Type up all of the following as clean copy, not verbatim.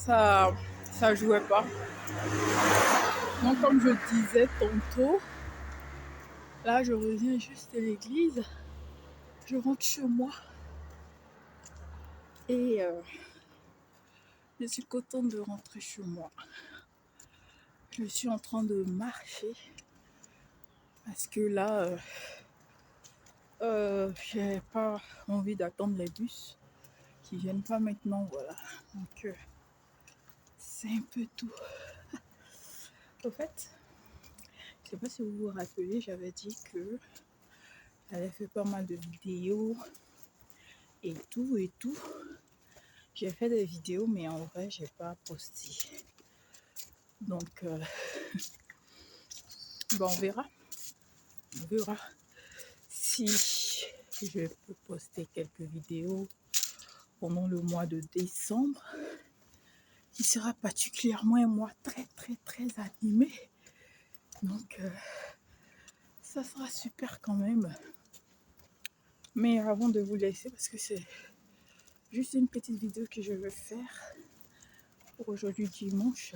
ça jouait pas. Donc comme je disais tantôt, là je reviens juste de l'église, je rentre chez moi et je suis contente de rentrer chez moi. Je suis en train de marcher parce que là, j'ai pas envie d'attendre les bus qui viennent pas maintenant, voilà. Donc c'est un peu tout. Au fait, je sais pas si vous vous rappelez, j'avais dit que j'avais fait pas mal de vidéos et tout et tout. J'ai fait des vidéos, mais en vrai, j'ai pas posté. Donc, bon, on verra. On verra si je peux poster quelques vidéos pendant le mois de décembre, qui sera particulièrement un mois très, très, très animé. Donc, ça sera super quand même. Mais avant de vous laisser, parce que c'est juste une petite vidéo que je veux faire pour aujourd'hui dimanche.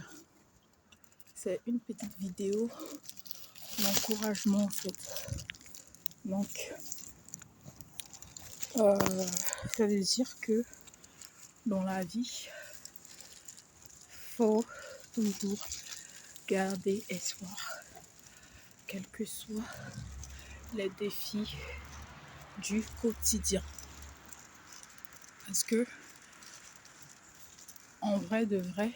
C'est une petite vidéo d'encouragement en fait. Donc, ça veut dire que dans la vie, faut toujours garder espoir, quels que soient les défis du quotidien. Parce que, en vrai de vrai,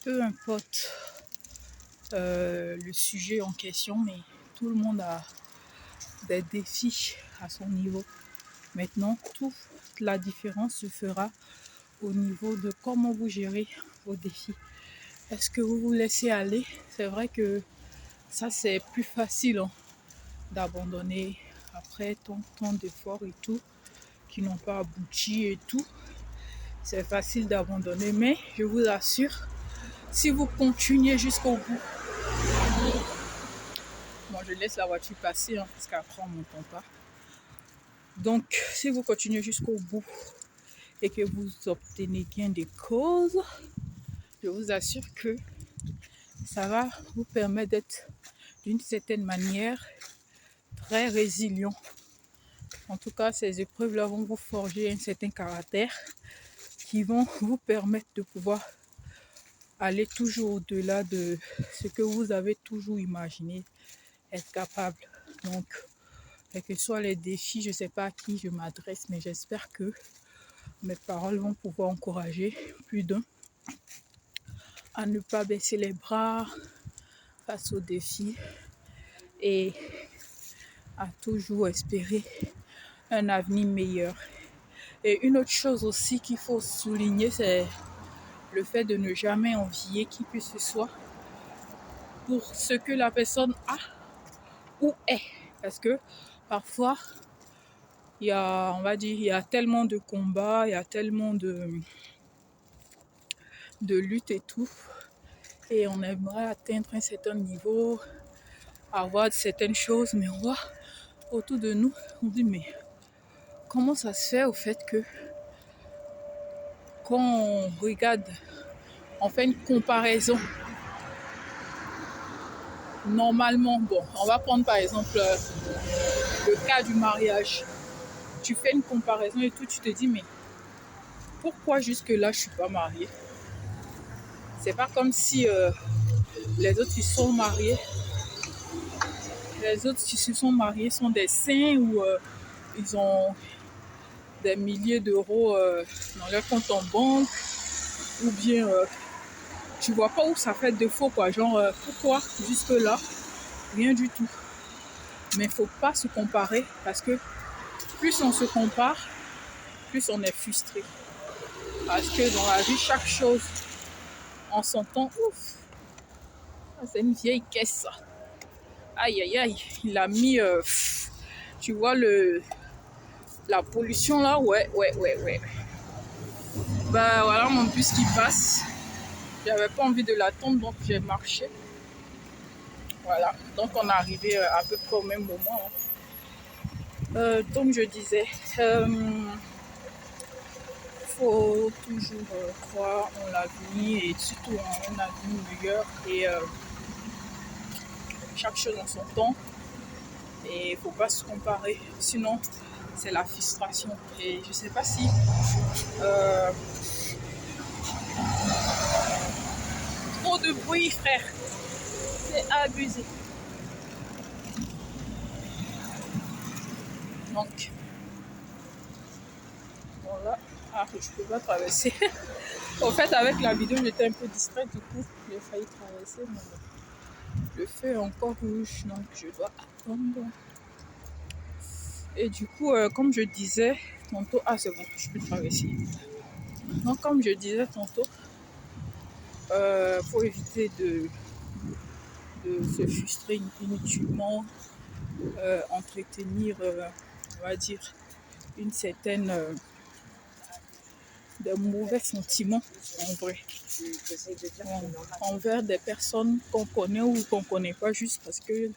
peu importe le sujet en question, mais tout le monde a des défis à son niveau. Maintenant, toute la différence se fera au niveau de comment vous gérez vos défis. Est-ce que vous vous laissez aller? C'est vrai que ça, c'est plus facile d'abandonner après tant d'efforts et tout, qui n'ont pas abouti et tout. C'est facile d'abandonner, mais je vous assure, si vous continuez jusqu'au bout, bon, je laisse la voiture passer parce qu'après on ne m'entend pas. Donc, si vous continuez jusqu'au bout et que vous obtenez gain de cause, je vous assure que ça va vous permettre d'être d'une certaine manière très résilient. En tout cas, ces épreuves-là vont vous forger un certain caractère qui vont vous permettre de pouvoir aller toujours au-delà de ce que vous avez toujours imaginé être capable. Donc, quels que soient les défis, je ne sais pas à qui je m'adresse, mais j'espère que mes paroles vont pouvoir encourager plus d'un à ne pas baisser les bras face aux défis et à toujours espérer un avenir meilleur. Et une autre chose aussi qu'il faut souligner, c'est le fait de ne jamais envier qui que ce soit pour ce que la personne a ou est. Parce que parfois, on va dire, il y a tellement de combats, il y a tellement de luttes et tout. Et on aimerait atteindre un certain niveau, avoir certaines choses, mais on voit autour de nous, on dit, mais comment ça se fait au fait que quand on regarde, on fait une comparaison. Normalement, bon, on va prendre par exemple le cas du mariage. Tu fais une comparaison et tout, tu te dis, mais pourquoi jusque-là, je ne suis pas mariée? C'est pas comme si les autres qui sont mariés, les autres qui se sont mariés sont des saints ou ils ont des milliers d'euros dans leur compte en banque, ou bien tu vois pas où ça fait défaut, quoi. Genre, pourquoi jusque-là, rien du tout. Mais il faut pas se comparer parce que plus on se compare, plus on est frustré. Parce que dans la vie, chaque chose en son temps, ouf, c'est une vieille caisse, ça. Aïe, aïe, aïe, il a mis, tu vois, la pollution là, ouais. Ben voilà mon bus qui passe. J'avais pas envie de l'attendre, donc j'ai marché. Voilà, donc on est arrivé à peu près au même moment. Donc je disais, faut toujours croire en l'avenir et surtout en un avenir meilleur. Et chaque chose en son temps. Et il ne faut pas se comparer. Sinon, c'est la frustration. Et je ne sais pas si trop de bruit, frère. C'est abusé. Donc, voilà. Ah, je ne peux pas traverser. En fait, avec la vidéo, j'étais un peu distraite. Du coup, j'ai failli traverser. Mais le feu est encore rouge. Donc, je dois attendre. Et du coup, comme je disais tantôt, ah c'est bon, je peux traverser. Donc, comme je disais tantôt, faut éviter de se frustrer inutilement, entretenir, on va dire, une certaine de mauvais sentiments en vrai envers des personnes qu'on connaît ou qu'on ne connaît pas juste parce que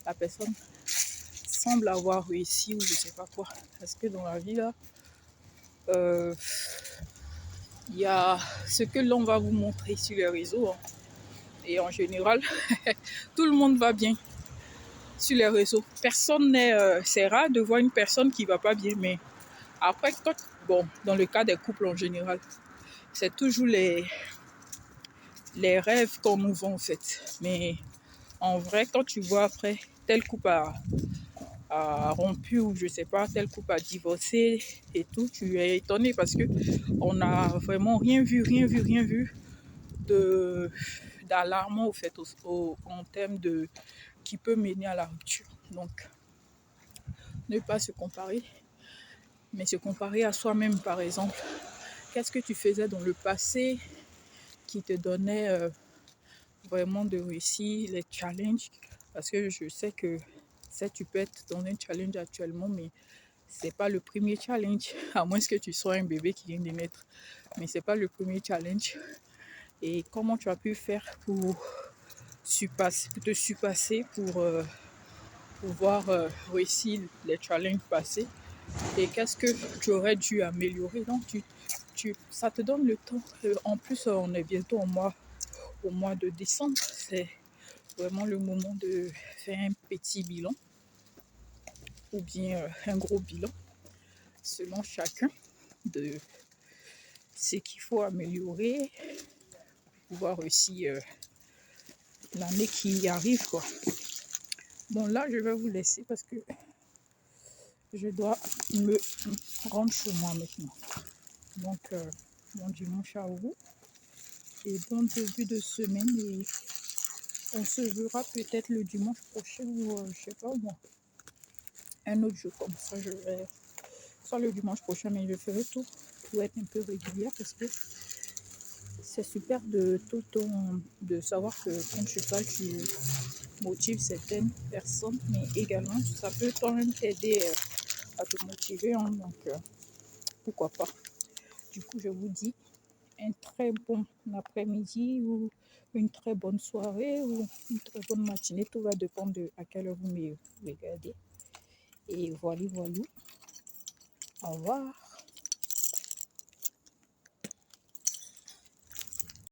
la personne semble avoir réussi ou je sais pas quoi. Parce que dans la vie là, il y a ce que l'on va vous montrer sur les réseaux. Hein. Et en général, tout le monde va bien sur les réseaux. Personne n'est... c'est rare de voir une personne qui va pas bien. Mais après, bon, dans le cas des couples en général, c'est toujours les rêves qu'on nous vend en fait. Mais en vrai, quand tu vois après, tel couple a rompu ou je sais pas, tel couple a divorcé et tout, tu es étonné parce que on n'a vraiment rien vu d'alarmant au fait en termes de qui peut mener à la rupture. Donc, ne pas se comparer, mais se comparer à soi-même par exemple. Qu'est-ce que tu faisais dans le passé qui te donnait vraiment de réussir les challenges? Parce que je sais que tu peux être dans un challenge actuellement, mais c'est pas le premier challenge, à moins que tu sois un bébé qui vient de naître. Mais c'est pas le premier challenge. Et comment tu as pu faire pour te surpasser, pour pouvoir réussir les challenges passés? Et qu'est-ce que tu aurais dû améliorer? Donc, ça te donne le temps. En plus, on est bientôt au mois de décembre. C'est vraiment le moment de faire un petit bilan ou bien un gros bilan selon chacun de ce qu'il faut améliorer pour pouvoir réussir l'année qui arrive, quoi. Bon, là, je vais vous laisser parce que je dois me rendre chez moi maintenant. Donc, bon dimanche à vous et bon début de semaine. Et on se verra peut-être le dimanche prochain ou je sais pas moi, un autre jour comme ça. Je vais soit le dimanche prochain, mais je ferai tout pour être un peu régulière parce que c'est super de tout le temps de savoir que quand tu parles, tu motives certaines personnes, mais également ça peut quand même t'aider à te motiver. Hein, donc pourquoi pas. Du coup, je vous dis un très bon après-midi ou une très bonne soirée ou une très bonne matinée. Tout va dépendre de à quelle heure vous me regardez. Et voilà, voilà. Au revoir.